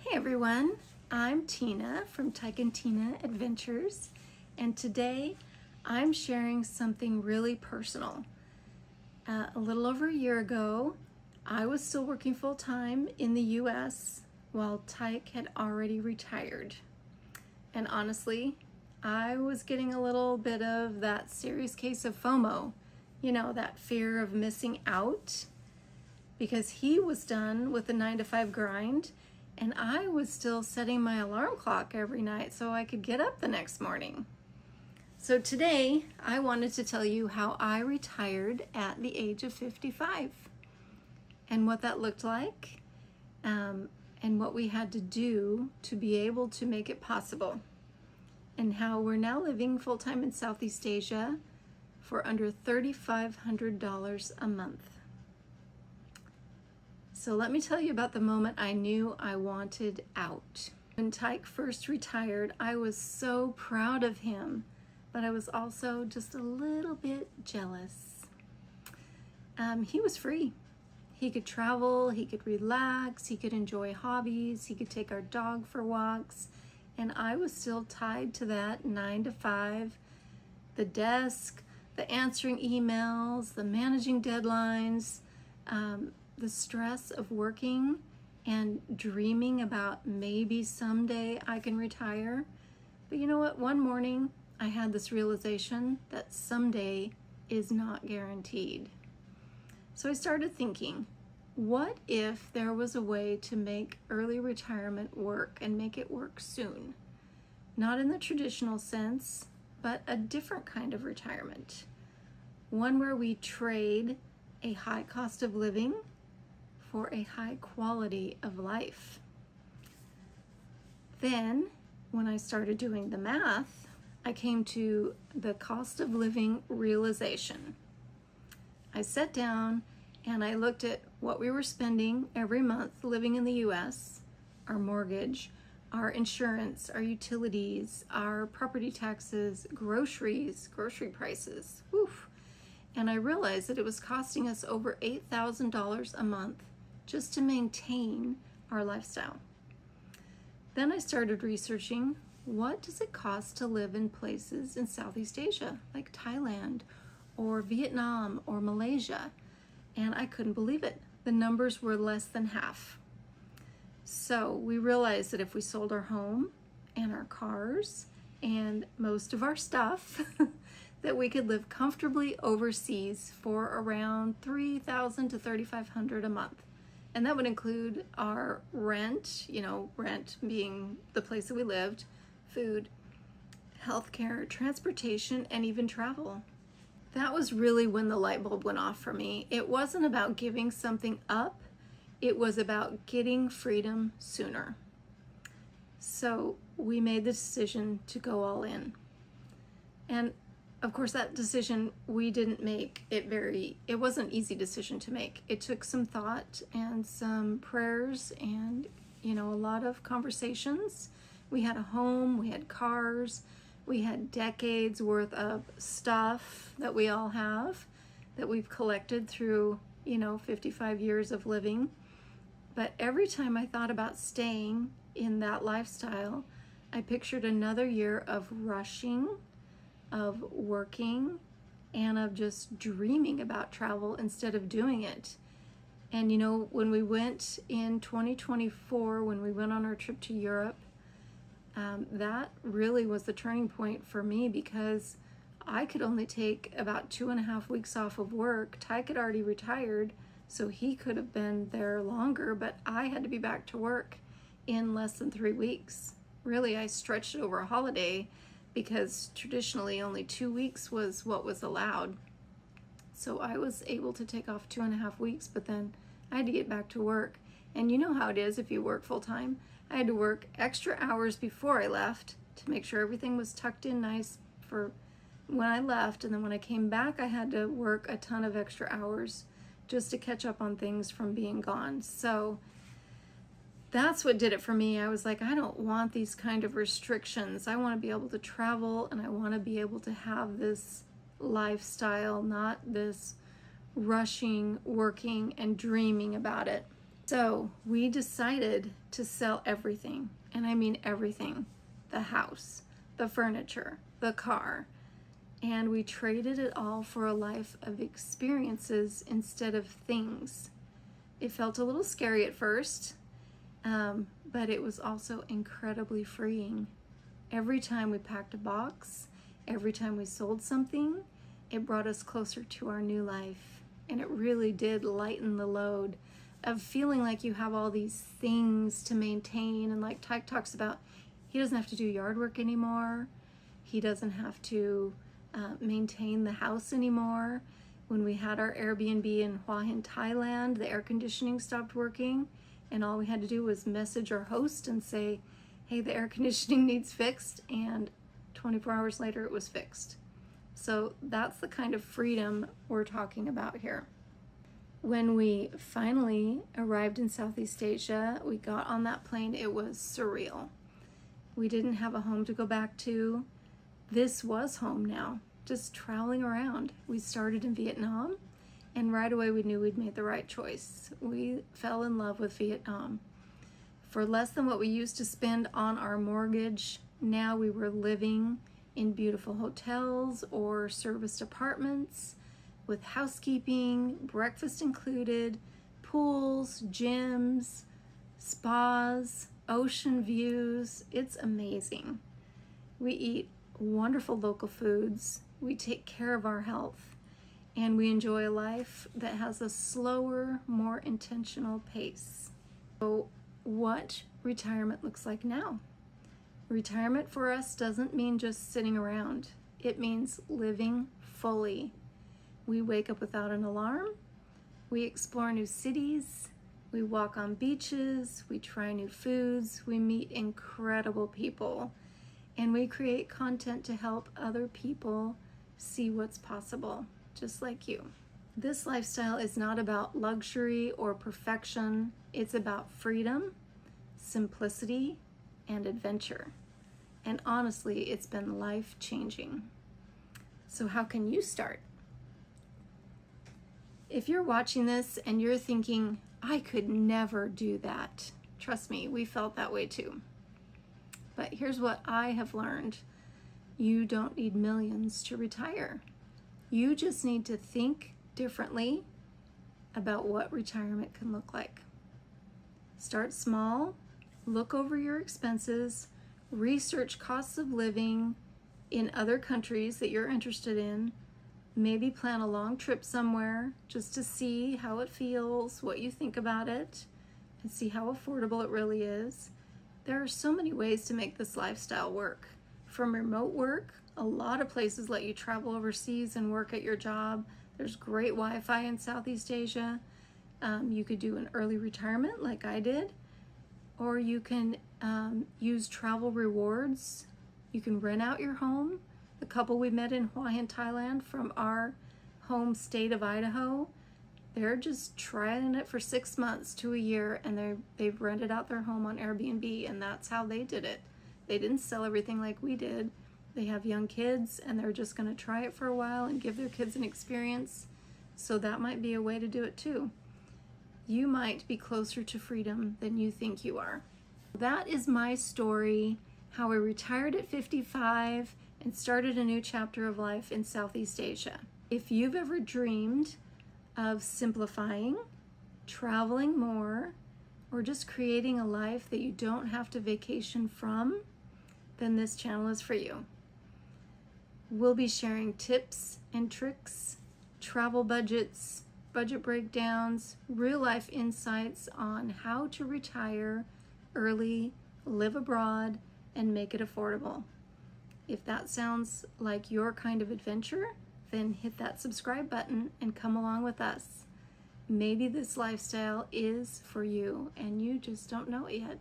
Hey everyone, I'm Tina from Tyke and Tina Adventures, and today I'm sharing something really personal. A little over a year ago, I was still working full-time in the US while Tyke had already retired. And honestly, I was getting a little bit of that serious case of FOMO, that fear of missing out, because he was done with the 9-to-5 grind and I was still setting my alarm clock every night so I could get up the next morning. So today I wanted to tell you how I retired at the age of 55 and what that looked like, and what we had to do to be able to make it possible, and how we're now living full-time in Southeast Asia for under $3,500 a month. So let me tell you about the moment I knew I wanted out. When Tyke first retired, I was so proud of him, but I was also just a little bit jealous. He was free. He could travel, he could relax, he could enjoy hobbies, he could take our dog for walks, and I was still tied to that 9-to-5, the desk, the answering emails, the managing deadlines, the stress of working and dreaming about maybe someday I can retire. But you know what? One morning I had this realization that someday is not guaranteed. So I started thinking, what if there was a way to make early retirement work and make it work soon? Not in the traditional sense, but a different kind of retirement. One where we trade a high cost of living for a high quality of life. Then, when I started doing the math, I came to the cost of living realization. I sat down and I looked at what we were spending every month living in the US, our mortgage, our insurance, our utilities, our property taxes, groceries, grocery prices. Oof. And I realized that it was costing us over $8,000 a month just to maintain our lifestyle. Then I started researching, what does it cost to live in places in Southeast Asia, like Thailand or Vietnam or Malaysia? And I couldn't believe it. The numbers were less than half. So we realized that if we sold our home and our cars and most of our stuff, that we could live comfortably overseas for around $3,000 to $3,500 a month. And that would include our rent, rent being the place that we lived, food, healthcare, transportation, and even travel. That was really when the light bulb went off for me. It wasn't about giving something up. It was about getting freedom sooner. So we made the decision to go all in. And of course, that decision, we didn't make it wasn't an easy decision to make. It took some thought and some prayers and, a lot of conversations. We had a home, we had cars, we had decades worth of stuff that we all have, that we've collected through, 55 years of living. But every time I thought about staying in that lifestyle, I pictured another year of rushing, of working, and of just dreaming about travel instead of doing it. And when we went in 2024, when we went on our trip to Europe, that really was the turning point for me, because I could only take about 2.5 weeks off of work. Tyke had already retired, so he could have been there longer, but I had to be back to work in less than 3 weeks. Really, I stretched it over a holiday, because traditionally only 2 weeks was what was allowed. So I was able to take off 2.5 weeks, but then I had to get back to work. And you know how it is if you work full time. I had to work extra hours before I left to make sure everything was tucked in nice for when I left. And then when I came back, I had to work a ton of extra hours just to catch up on things from being gone. So that's what did it for me. I was like, I don't want these kind of restrictions. I want to be able to travel, and I want to be able to have this lifestyle, not this rushing, working, and dreaming about it. So we decided to sell everything, and I mean everything, the house, the furniture, the car, and we traded it all for a life of experiences instead of things. It felt a little scary at first, but it was also incredibly freeing. Every time we packed a box, every time we sold something, it brought us closer to our new life. And it really did lighten the load of feeling like you have all these things to maintain. And like Tyke talks about, he doesn't have to do yard work anymore. He doesn't have to maintain the house anymore. When we had our Airbnb in Hua Hin, Thailand, the air conditioning stopped working, and all we had to do was message our host and say, hey, the air conditioning needs fixed, and 24 hours later it was fixed. So that's the kind of freedom we're talking about here. When we finally arrived in Southeast Asia, we got on that plane, it was surreal. We didn't have a home to go back to. This was home now, just traveling around. We started in Vietnam, and right away we knew we'd made the right choice. We fell in love with Vietnam. For less than what we used to spend on our mortgage, now we were living in beautiful hotels or serviced apartments with housekeeping, breakfast included, pools, gyms, spas, ocean views. It's amazing. We eat wonderful local foods, we take care of our health, and we enjoy a life that has a slower, more intentional pace. So what retirement looks like now? Retirement for us doesn't mean just sitting around. It means living fully. We wake up without an alarm, we explore new cities, we walk on beaches, we try new foods, we meet incredible people, and we create content to help other people see what's possible, just like you. This lifestyle is not about luxury or perfection. It's about freedom, simplicity, and adventure. And honestly, it's been life-changing. So how can you start? If you're watching this and you're thinking, I could never do that, trust me, we felt that way too. But here's what I have learned. You don't need millions to retire. You just need to think differently about what retirement can look like. Start small, look over your expenses, research costs of living in other countries that you're interested in, maybe plan a long trip somewhere just to see how it feels, what you think about it, and see how affordable it really is. There are so many ways to make this lifestyle work. From remote work, a lot of places let you travel overseas and work at your job. There's great Wi-Fi in Southeast Asia. You could do an early retirement like I did, or you can use travel rewards. You can rent out your home. The couple we met in Hua Hin, Thailand from our home state of Idaho, they're just trying it for 6 months to a year, and they've rented out their home on Airbnb, and that's how they did it. They didn't sell everything like we did. They have young kids, and they're just going to try it for a while and give their kids an experience. So that might be a way to do it too. You might be closer to freedom than you think you are. That is my story, how I retired at 55 and started a new chapter of life in Southeast Asia. If you've ever dreamed of simplifying, traveling more, or just creating a life that you don't have to vacation from, then this channel is for you. We'll be sharing tips and tricks, travel budgets, budget breakdowns, real life insights on how to retire early, live abroad, and make it affordable. If that sounds like your kind of adventure, then hit that subscribe button and come along with us. Maybe this lifestyle is for you and you just don't know it yet.